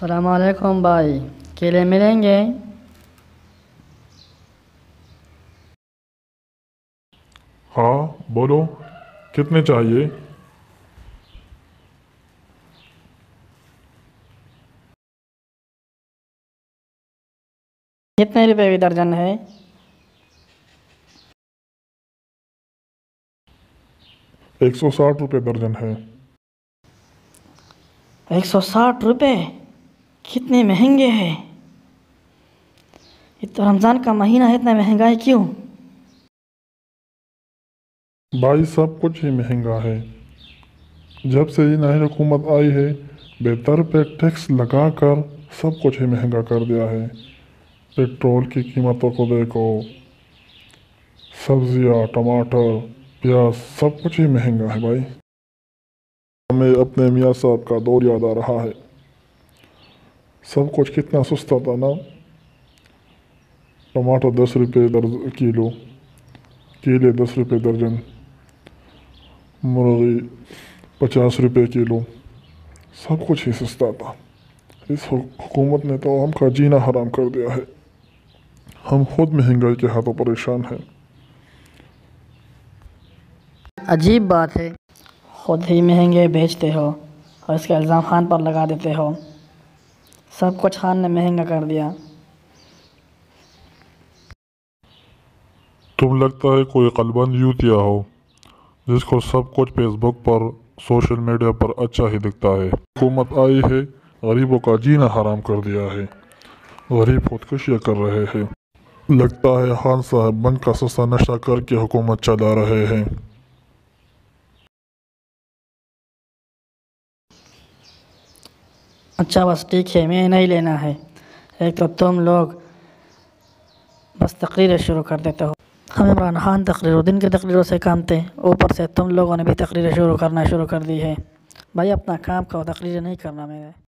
السلام علیکم بھائی، کیلے ملیں گے؟ ہاں بولو، کتنے چاہیے؟ کتنے روپے کی درجن ہے؟ 160 روپے درجن ہے۔ 160 روپے؟ کتنے مہنگے ہیں! یہ تو رمضان کا مہینہ ہے، اتنا مہنگائی کیوں؟ بھائی سب کچھ ہی مہنگا ہے۔ جب سے یہ نئی حکومت آئی ہے، بہتر پہ ٹیکس لگا کر سب کچھ ہی مہنگا کر دیا ہے۔ پیٹرول کی قیمتوں کو دیکھو، سبزیاں، ٹماٹر، پیاز، سب کچھ ہی مہنگا ہے بھائی۔ ہمیں اپنے میاں صاحب کا دور یاد آ رہا ہے۔ سب کچھ کتنا سستا تھا نا۔ ٹماٹر 10 روپے کلو، کیلے 10 روپے درجن، مرغی 50 روپے کلو، سب کچھ ہی سستا تھا۔ اس حکومت نے تو ہم کا جینا حرام کر دیا ہے۔ ہم خود مہنگائی کے ہاتھوں پریشان ہیں۔ عجیب بات ہے، خود ہی مہنگے بیچتے ہو اور اس کا الزام خان پر لگا دیتے ہو۔ سب کچھ خان نے مہنگا کر دیا۔ تم لگتا ہے کوئی قلبند یوتیا ہو جس کو سب کچھ فیس بک پر، سوشل میڈیا پر اچھا ہی دکھتا ہے۔ حکومت آئی ہے، غریبوں کا جینا حرام کر دیا ہے۔ غریب خودکشیاں کر رہے ہیں۔ لگتا ہے خان صاحب بنک کا سستا نشہ کر کے حکومت چلا رہے ہیں۔ اچھا بس ٹھیک ہے، میں نہیں لینا ہے۔ ایک تو تم لوگ بس تقریریں شروع کر دیتے ہو۔ ہم عمران خان تقریروں، دن کی تقریروں سے کام تھے، اوپر سے تم لوگوں نے بھی تقریریں شروع کر دی ہے۔ بھائی اپنا کام کرو، تقریریں نہیں کرنا میرے۔